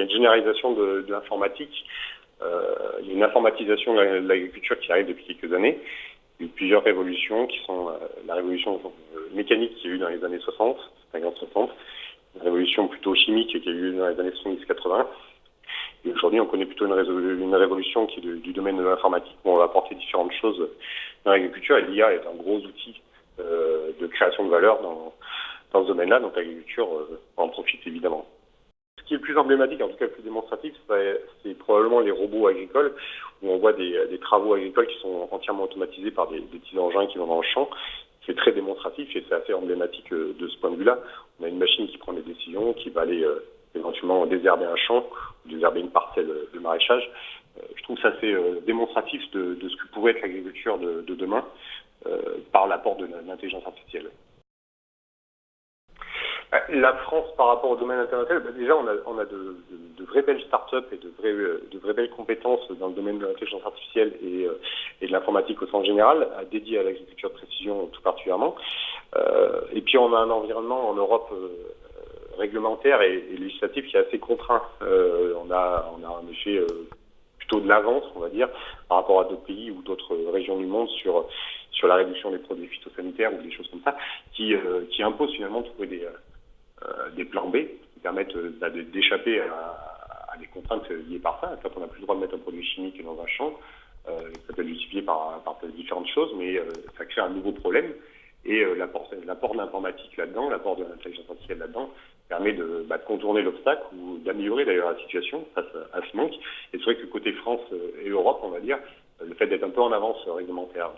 y a une généralisation de l'informatique. Il y a une informatisation de l'agriculture qui arrive depuis quelques années. Il y a eu plusieurs révolutions qui sont la révolution mécanique qui a eu dans les années 60, 50-60, une révolution plutôt chimique qui a eu dans les années 70-80. Et aujourd'hui, on connaît plutôt une révolution qui est du domaine de l'informatique où on va apporter différentes choses dans l'agriculture. Et l'IA est un gros outil de création de valeur dans ce domaine-là. Donc l'agriculture en profite évidemment. Ce qui est le plus emblématique, en tout cas le plus démonstratif, c'est probablement les robots agricoles, où on voit des travaux agricoles qui sont entièrement automatisés par des petits engins qui vont dans le champ. C'est très démonstratif et c'est assez emblématique de ce point de vue-là. On a une machine qui prend des décisions, qui va aller éventuellement désherber un champ, désherber une parcelle de maraîchage. Je trouve ça assez démonstratif de ce que pourrait être l'agriculture de demain par l'apport de l'intelligence artificielle. La France, par rapport au domaine international, déjà on a de vraies belles start-up et de vraies belles compétences dans le domaine de l'intelligence artificielle et de l'informatique au sens général, dédiées à l'agriculture de précision tout particulièrement. Et puis on a un environnement en Europe réglementaire et législatif qui est assez contraint. On a en effet plutôt de l'avance, on va dire, par rapport à d'autres pays ou d'autres régions du monde sur la réduction des produits phytosanitaires ou des choses comme ça, qui imposent finalement de trouver des plans B qui permettent d'échapper à des contraintes liées par ça. Quand on n'a plus le droit de mettre un produit chimique dans un champ, ça peut être justifié par différentes choses, mais ça crée un nouveau problème. Et l'apport de l'informatique là-dedans, l'apport de l'intelligence artificielle là-dedans, permet de contourner l'obstacle ou d'améliorer d'ailleurs la situation face à ce manque. Et c'est vrai que côté France et Europe, on va dire, le fait d'être un peu en avance réglementaire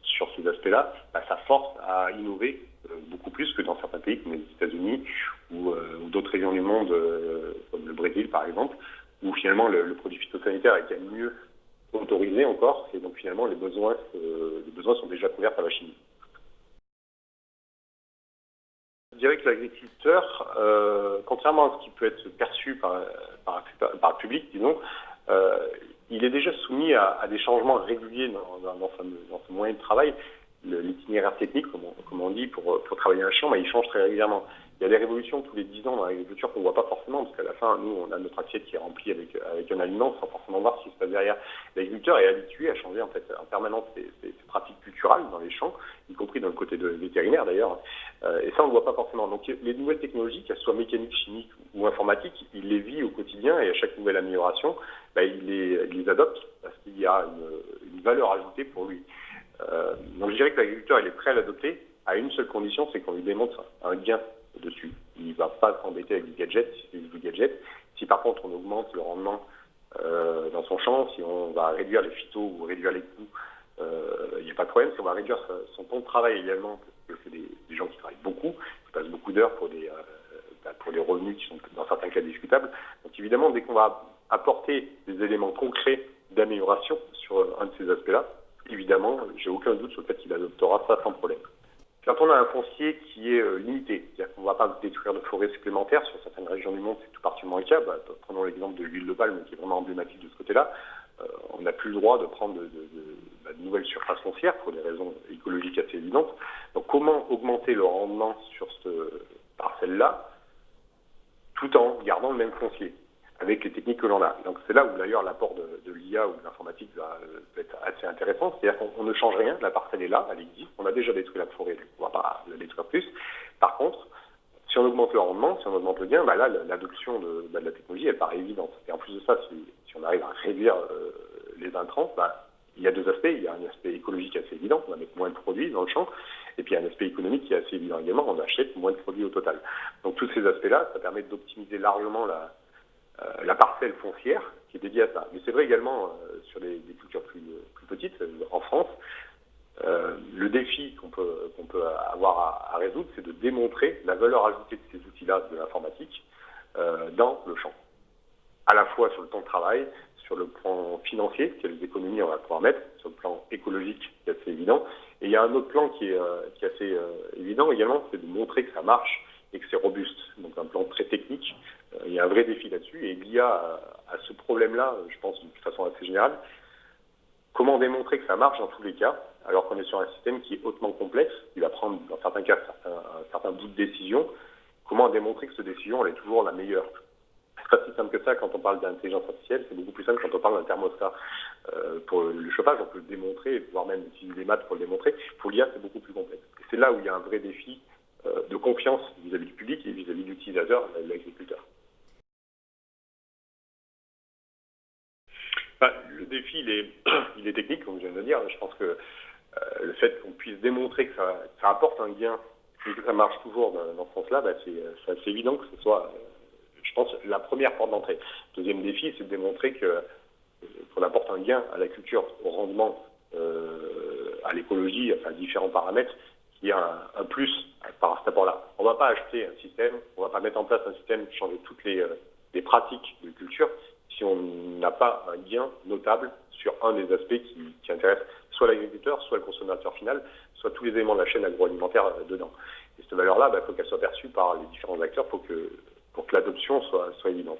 sur ces aspects-là, ça force à innover beaucoup plus que dans certains pays comme les États-Unis ou d'autres régions du monde, comme le Brésil par exemple, où finalement le produit phytosanitaire est quand même mieux autorisé encore, et donc finalement les besoins sont déjà couverts par la chimie. Je dirais que l'agriculteur, contrairement à ce qui peut être perçu par le public, disons, il est déjà soumis à des changements réguliers dans son moyen de travail. L'itinéraire technique, comme on dit, pour travailler un champ, il change très régulièrement. Il y a des révolutions tous les 10 ans dans l'agriculture qu'on ne voit pas forcément, parce qu'à la fin, nous, on a notre assiette qui est remplie avec un aliment sans forcément voir ce qui se passe derrière. L'agriculteur est habitué à changer en permanence ses pratiques culturelles dans les champs, y compris dans le côté vétérinaire d'ailleurs. Et ça, on ne le voit pas forcément. Donc les nouvelles technologies, qu'elles soient mécaniques, chimiques ou informatiques, il les vit au quotidien et à chaque nouvelle amélioration, il les adopte parce qu'il y a une valeur ajoutée pour lui. Donc je dirais que l'agriculteur il est prêt à l'adopter à une seule condition, c'est qu'on lui démontre un gain dessus. Il ne va pas s'embêter avec du gadget, si c'est du gadget. Si par contre on augmente le rendement dans son champ, si on va réduire les phytos ou réduire les coûts, il n'y a pas de problème. Si on va réduire son temps de travail également, parce que c'est des gens qui travaillent beaucoup, qui passent beaucoup d'heures pour des revenus qui sont dans certains cas discutables. Donc évidemment, dès qu'on va apporter des éléments concrets d'amélioration sur un de ces aspects-là, évidemment, j'ai aucun doute sur le fait qu'il adoptera ça sans problème. Quand on a un foncier qui est limité, c'est-à-dire qu'on ne va pas détruire de forêts supplémentaires, sur certaines régions du monde, c'est tout particulièrement le cas. Prenons l'exemple de l'huile de palme, qui est vraiment emblématique de ce côté-là. On n'a plus le droit de prendre de nouvelles surfaces foncières pour des raisons écologiques assez évidentes. Donc comment augmenter le rendement sur cette parcelle-là, tout en gardant le même foncier avec les techniques que l'on a. Donc c'est là où d'ailleurs l'apport de l'IA ou de l'informatique peut être assez intéressant. C'est-à-dire qu'on ne change rien, la parcelle est là, elle existe, on a déjà détruit la forêt, on ne va pas la détruire plus. Par contre, si on augmente le rendement, si on augmente le gain, là l'adoption de la technologie elle paraît évidente. Et en plus de ça, si on arrive à réduire les intrants, il y a deux aspects. Il y a un aspect écologique assez évident, on va mettre moins de produits dans le champ, et puis il y a un aspect économique qui est assez évident également, on achète moins de produits au total. Donc tous ces aspects-là, ça permet d'optimiser largement la parcelle foncière qui est dédiée à ça. Mais c'est vrai également sur des cultures plus petites, en France, le défi qu'on peut avoir à résoudre, c'est de démontrer la valeur ajoutée de ces outils-là de l'informatique dans le champ. À la fois sur le temps de travail, sur le plan financier, quelles économies on va pouvoir mettre, sur le plan écologique, qui est assez évident. Et il y a un autre plan qui est assez évident également, c'est de montrer que ça marche et que c'est robuste. Donc un plan très technique. Il y a un vrai défi là-dessus. Et il y a à ce problème-là, je pense de façon assez générale, comment démontrer que ça marche dans tous les cas, alors qu'on est sur un système qui est hautement complexe, qui va prendre dans certains cas un certain bout de décision. Comment démontrer que cette décision elle est toujours la meilleure? pas si simple que ça quand on parle d'intelligence artificielle, c'est beaucoup plus simple quand on parle d'un thermostat. Pour le chauffage, on peut le démontrer, voire même utiliser des maths pour le démontrer. Pour l'IA, c'est beaucoup plus complexe. Et c'est là où il y a un vrai défi de confiance vis-à-vis du public et vis-à-vis de l'utilisateur, de l'agriculteur. Enfin, le défi, il est technique, comme je viens de le dire. Je pense que le fait qu'on puisse démontrer que ça apporte un gain et que ça marche toujours dans ce sens-là, c'est assez évident que ce soit, je pense, la première porte d'entrée. Deuxième défi, c'est de démontrer qu'on apporte un gain à la culture, au rendement, à l'écologie, enfin différents paramètres, qui y a un plus par cet apport-là. On ne va pas acheter un système, on ne va pas mettre en place un système, changer toutes les pratiques de culture, si on n'a pas un gain notable sur un des aspects qui intéresse soit l'agriculteur, soit le consommateur final, soit tous les éléments de la chaîne agroalimentaire dedans. Et cette valeur-là, il faut qu'elle soit perçue par les différents acteurs pour que l'adoption soit évidente.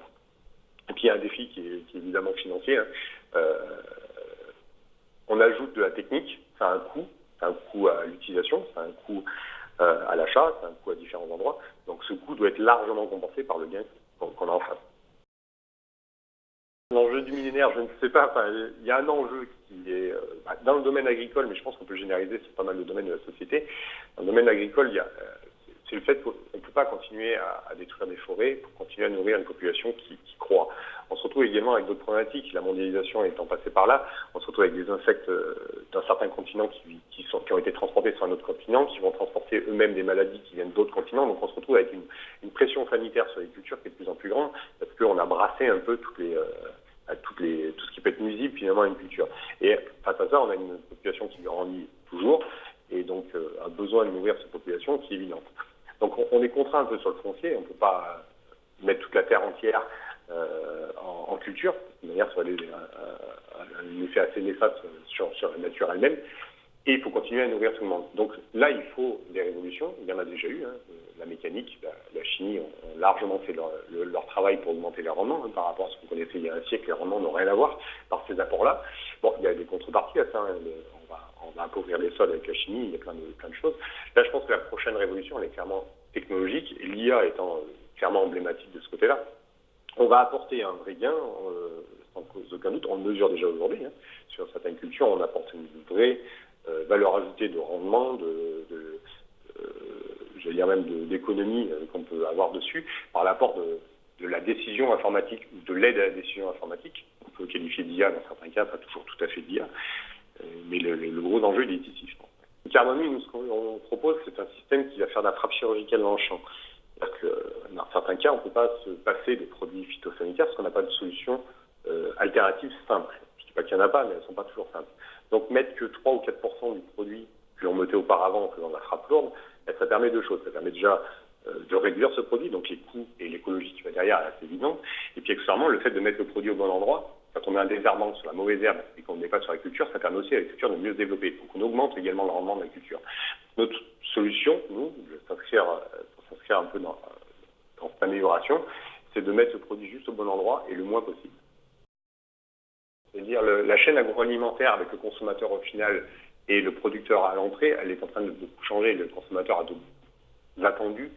Et puis il y a un défi qui est évidemment financier. On ajoute de la technique, ça a un coût. C'est un coût à l'utilisation, c'est un coût à l'achat, c'est un coût à différents endroits. Donc ce coût doit être largement compensé par le gain qu'on a en face. L'enjeu du millénaire, je ne sais pas. Enfin, il y a un enjeu qui est dans le domaine agricole, mais je pense qu'on peut généraliser sur pas mal de domaines de la société. Dans le domaine agricole, c'est le fait qu'on ne peut pas continuer à détruire des forêts pour continuer à nourrir une population qui croît. On se retrouve également avec d'autres problématiques. La mondialisation étant passée par là, on se retrouve avec des insectes d'un certain continent qui ont été transportés sur un autre continent, qui vont transporter eux-mêmes des maladies qui viennent d'autres continents. Donc on se retrouve avec une pression sanitaire sur les cultures qui est de plus en plus grande, parce qu'on a brassé un peu tout ce qui peut être nuisible finalement à une culture. Et face à ça, on a une population qui grandit toujours, et donc un besoin de nourrir cette population qui est évident. Donc on est contraint un peu sur le foncier, on ne peut pas mettre toute la terre entière en culture, de manière ça aurait un effet assez néfaste sur la nature elle-même, et il faut continuer à nourrir tout le monde. Donc là, il faut des révolutions, il y en a déjà eu, la mécanique, la chimie ont largement fait leur travail pour augmenter les rendements, par rapport à ce qu'on connaissait il y a un siècle, les rendements n'ont rien à voir par ces apports-là. Bon, il y a des contreparties à ça, on va appauvrir les sols avec la chimie, il y a plein de choses. Là, je pense que la prochaine révolution, elle est clairement technologique, et l'IA étant clairement emblématique de ce côté-là. On va apporter un vrai gain, sans cause d'aucun doute, on le mesure déjà aujourd'hui. Sur certaines cultures, on apporte une vraie valeur ajoutée de rendement, j'allais dire même d'économie qu'on peut avoir dessus, par l'apport de la décision informatique ou de l'aide à la décision informatique. On peut qualifier d'IA dans certains cas, pas toujours tout à fait d'IA, mais le gros enjeu, il est ici, je pense. Carbonie, nous, ce qu'on propose, c'est un système qui va faire de la frappe chirurgicale dans le champ. C'est-à-dire que dans certains cas, on ne peut pas se passer des produits phytosanitaires parce qu'on n'a pas de solution alternative simple. Je ne dis pas qu'il n'y en a pas, mais elles ne sont pas toujours simples. Donc mettre que 3 ou 4% du produit que l'on mettait auparavant en faisant de la frappe lourde, ça permet deux choses. Ça permet déjà de réduire ce produit, donc les coûts et l'écologie qui va derrière, c'est évident. Et puis accessoirement, le fait de mettre le produit au bon endroit, quand on met un désherbant sur la mauvaise herbe et qu'on ne met pas sur la culture, ça permet aussi à la culture de mieux se développer. Donc on augmente également le rendement de la culture. Notre solution, nous, pour s'inscrire un peu dans cette amélioration, c'est de mettre ce produit juste au bon endroit et le moins possible. C'est-à-dire la chaîne agroalimentaire avec le consommateur au final et le producteur à l'entrée, elle est en train de beaucoup changer. Le consommateur a attendu.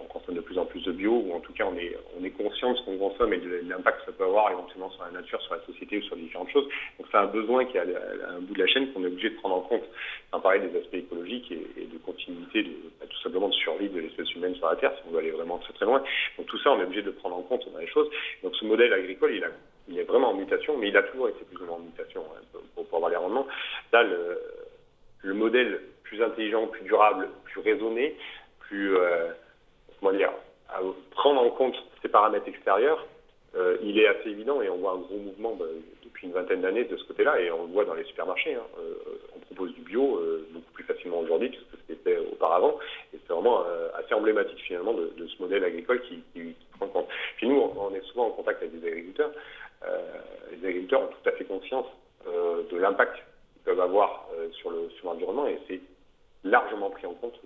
On consomme de plus en plus de bio, ou en tout cas on est conscient de ce qu'on consomme et de l'impact que ça peut avoir éventuellement sur la nature, sur la société ou sur différentes choses. Donc c'est un besoin qui est à un bout de la chaîne qu'on est obligé de prendre en compte, sans parler des aspects écologiques et de continuité, tout simplement de survie de l'espèce humaine sur la Terre, si on veut aller vraiment très très loin. Donc tout ça, on est obligé de prendre en compte dans les choses. Donc ce modèle agricole, il est vraiment en mutation, mais il a toujours été plus ou moins en mutation pour avoir les rendements. Là, le modèle plus intelligent, plus durable, plus raisonné, plus à prendre en compte ces paramètres extérieurs, il est assez évident et on voit un gros mouvement depuis une vingtaine d'années de ce côté-là et on le voit dans les supermarchés. On propose du bio beaucoup plus facilement aujourd'hui que ce que c'était auparavant et c'est vraiment assez emblématique finalement de ce modèle agricole qui prend en compte. Puis nous, on est souvent en contact avec des agriculteurs. Les agriculteurs ont tout à fait conscience de l'impact qu'ils peuvent avoir sur l'environnement et c'est largement pris en compte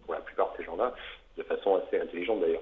pour la plupart de ces gens-là, de façon assez intelligente d'ailleurs.